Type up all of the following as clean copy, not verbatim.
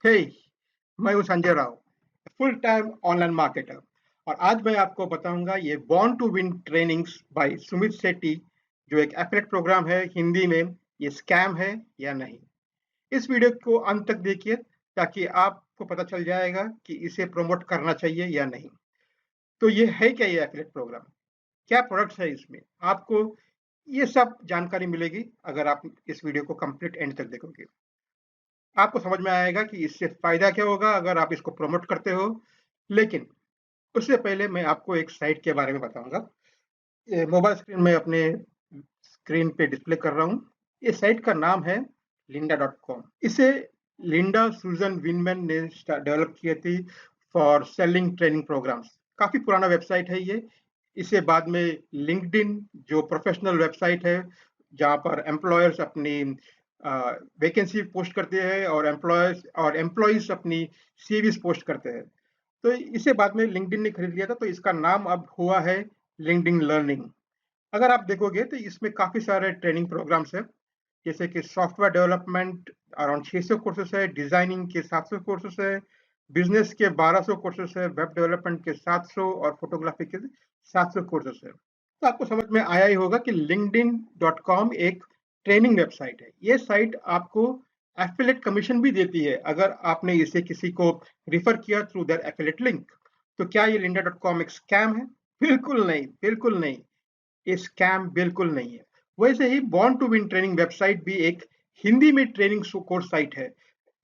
हे, मैं हूँ Sanjay Rao, full time online marketer. और आज मैं आपको बताऊंगा ये Born to Win trainings by Sumit Shetty, जो एक एफिलिएट प्रोग्राम है हिंदी में, ये स्कैम है या नहीं। इस वीडियो को अंत तक देखिए ताकि आपको पता चल जाएगा कि इसे प्रमोट करना चाहिए या नहीं। तो ये है क्या, ये एफिलिएट प्रोग्राम, क्या प्रोडक्ट्स है इसमें, आपको ये सब जानकारी मिलेगी अगर आप इस वीडियो को कंप्लीट एंड तक देखोगे। आपको समझ में आएगा कि इससे फायदा क्या होगा अगर आप इसको प्रमोट करते हो। लेकिन उससे पहले मैं आपको एक साइट के बारे में बताऊंगा। ये मोबाइल स्क्रीन में अपने स्क्रीन पे डिस्प्ले कर रहा हूँ। ये साइट का नाम है linda.com। इसे लिंडा सुजन विनमैन ने डेवलप की थी फॉर सेलिंग ट्रेनिंग प्रोग्राम्स। काफी पुराना वेबसाइट है ये। इसे बाद में लिंक्डइन, जो प्रोफेशनल वेबसाइट है जहाँ पर एम्प्लॉयर्स अपनी वैकेंसी पोस्ट करते हैं और एम्प्लॉयज अपनी सीवीज पोस्ट करते हैं। तो इसे बाद में लिंक्डइन ने खरीद लिया था, तो इसका नाम अब हुआ है लिंक्डइन लर्निंग। अगर आप देखोगे तो इसमें काफी सारे ट्रेनिंग प्रोग्राम्स है, जैसे कि सॉफ्टवेयर डेवलपमेंट अराउंड 600 कोर्सेस है, डिजाइनिंग के 700 कोर्सेस है, बिजनेस के 1200 कोर्सेस है, वेब डेवलपमेंट के 700 और फोटोग्राफी के 700 कोर्सेस है। तो आपको समझ में आया ही होगा कि linkedin.com एक ट्रेनिंग वेबसाइट है। ये साइट आपको एफिलिएट कमीशन भी देती है अगर आपने इसे किसी को रिफर किया थ्रू देयर एफिलिएट लिंक। तो क्या ये linda.com एक स्कैम है? बिल्कुल नहीं, बिल्कुल नहीं। ये स्कैम बिल्कुल नहीं है। वैसे ही born to win training website भी एक हिंदी में ट्रेनिंग कोर्स साइट है।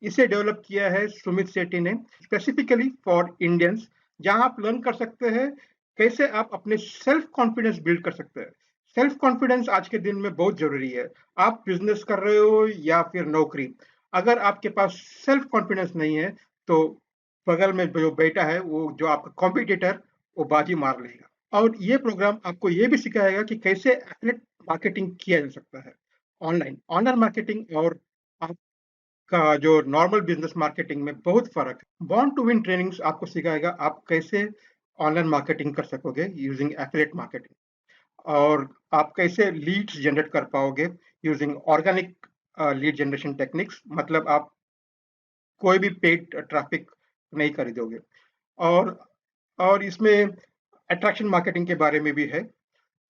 इसे डेवलप किया है सुमित शेट्टी ने स्पेसिफिकली फॉर इंडियंस, जहां आप लर्न कर सकते हैं कैसे आप अपने सेल्फ कॉन्फिडेंस बिल्ड कर सकते हैं। सेल्फ कॉन्फिडेंस आज के दिन में बहुत जरूरी है। आप बिजनेस कर रहे हो या फिर नौकरी, अगर आपके पास सेल्फ कॉन्फिडेंस नहीं है तो बगल में जो बैठा है, वो जो आपका कॉम्पिटिटर, वो बाजी मार लेगा। और ये प्रोग्राम आपको ये भी सिखाएगा कि कैसे एफिलिएट मार्केटिंग किया जा सकता है ऑनलाइन। ऑनलाइन मार्केटिंग और आपका जो नॉर्मल बिजनेस मार्केटिंग में बहुत फर्क है। बॉर्न टू विन ट्रेनिंग्स आपको सिखाएगा आप कैसे ऑनलाइन मार्केटिंग कर सकोगे यूजिंग एफिलिएट मार्केटिंग, और आप कैसे लीड्स जनरेट कर पाओगे using organic lead generation techniques. मतलब आप कोई भी पेड ट्रैफिक नहीं खरीदोगे। और और इसमें अट्रैक्शन मार्केटिंग के बारे में भी है।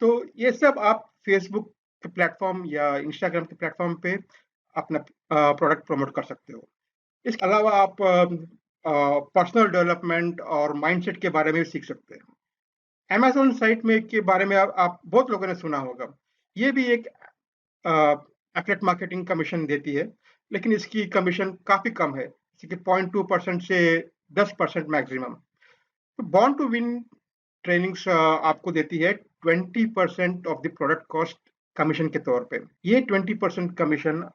तो ये सब आप फेसबुक के प्लेटफॉर्म या इंस्टाग्राम के प्लेटफॉर्म पे अपना प्रोडक्ट प्रमोट कर सकते हो। इसके अलावा आप पर्सनल डेवलपमेंट और माइंडसेट के बारे में भी सीख सकते हैं। अमेज़न साइट में के बारे में आप बहुत लोगों ने सुना होगा। ये भी एक एफिलिएट मार्केटिंग कमीशन देती है, लेकिन इसकी कमीशन काफ़ी कम है, जैसे कि 0.2% से 10% मैक्सिमम। तो बॉर्न टू विन ट्रेनिंग्स आपको देती है 20% of the product cost commission के तौर पे। ये 20% कमीशन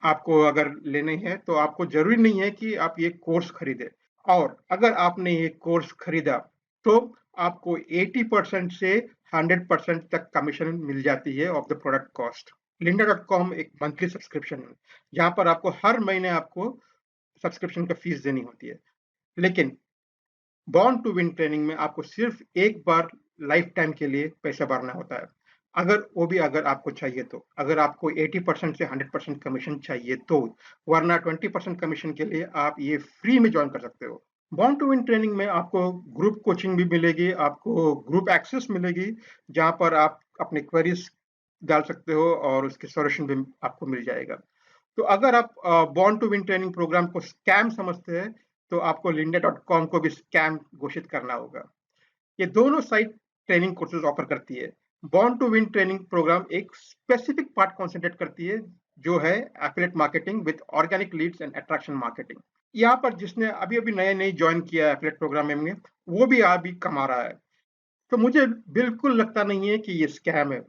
आपको अगर लेने हैं तो आपको जरूरी नहीं है कि आप ये कोर्स खरीदे। और अगर आपने ये कोर्स खरीदा तो आपको 80% से 100% तक कमीशन मिल जाती है of the product cost. linda.com एक मंथली सब्सक्रिप्शन है, जहां पर आपको हर महीने आपको सब्सक्रिप्शन का फीस देनी होती है। लेकिन बॉर्न टू विन ट्रेनिंग में आपको सिर्फ एक बार लाइफ टाइम के लिए पैसा भरना होता है, अगर वो भी अगर आपको चाहिए तो। अगर आपको 80% से 100% कमीशन चाहिए तो, वरना 20% कमीशन के लिए आप ये फ्री में ज्वाइन कर सकते हो। बॉर्न टू विन ट्रेनिंग में आपको ग्रुप कोचिंग भी मिलेगी, आपको ग्रुप एक्सेस मिलेगी, जहां पर आप अपने क्वेरीज डाल सकते हो और उसके सॉल्यूशन भी आपको मिल जाएगा। तो अगर आप Born to win training program को स्कैम समझते हैं तो आपको linda.com को भी स्कैम घोषित करना होगा। ये दोनों साइट ट्रेनिंग कोर्सेज ऑफर करती है। Born to win training program एक स्पेसिफिक पार्ट कॉन्सेंट्रेट करती है, जो है affiliate marketing with organic leads and attraction marketing. यहाँ पर जिसने अभी अभी नए नए ज्वाइन किया है एफिलिएट प्रोग्राम में, वो भी अभी कमा रहा है। तो मुझे बिल्कुल लगता नहीं है कि ये स्कैम है।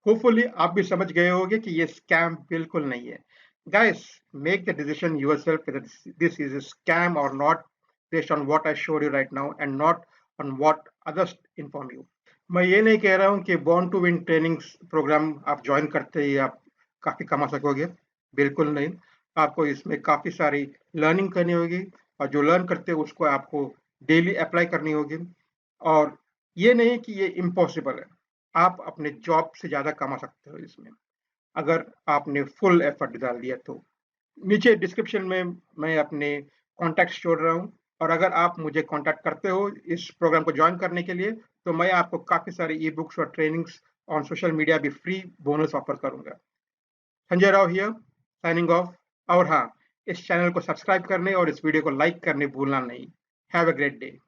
होपफुली आप भी समझ गए होंगे कि ये स्कैम बिल्कुल नहीं है। Guys, make the decision yourself whether this is a scam or not, based on what I showed you right now and not on what others inform you. मैं ये नहीं कह रहा हूँ कि Born to win training program आप join करते ही आप काफी कमा सकोगे। बिल्कुल नहीं। आपको इसमें काफी सारी लर्निंग करनी होगी, और जो लर्न करते हैं उसको आपको डेली अप्लाई करनी होगी। और ये नहीं कि ये इम्पॉसिबल है। आप अपने जॉब से ज्यादा कमा सकते हो इसमें, अगर आपने फुल एफर्ट डाल दिया तो। नीचे डिस्क्रिप्शन में मैं अपने कॉन्टैक्ट्स जोड़ रहा हूँ और अगर आप मुझे कॉन्टैक्ट करते हो इस प्रोग्राम को ज्वाइन करने के लिए, तो मैं आपको काफ़ी सारी ई-बुक्स और ट्रेनिंग्स ऑन सोशल मीडिया भी फ्री बोनस ऑफर करूँगा। Sanjay Rao here, signing off. और हाँ, इस चैनल को सब्सक्राइब करने और इस वीडियो को लाइक करने भूलना नहीं। Have a great day.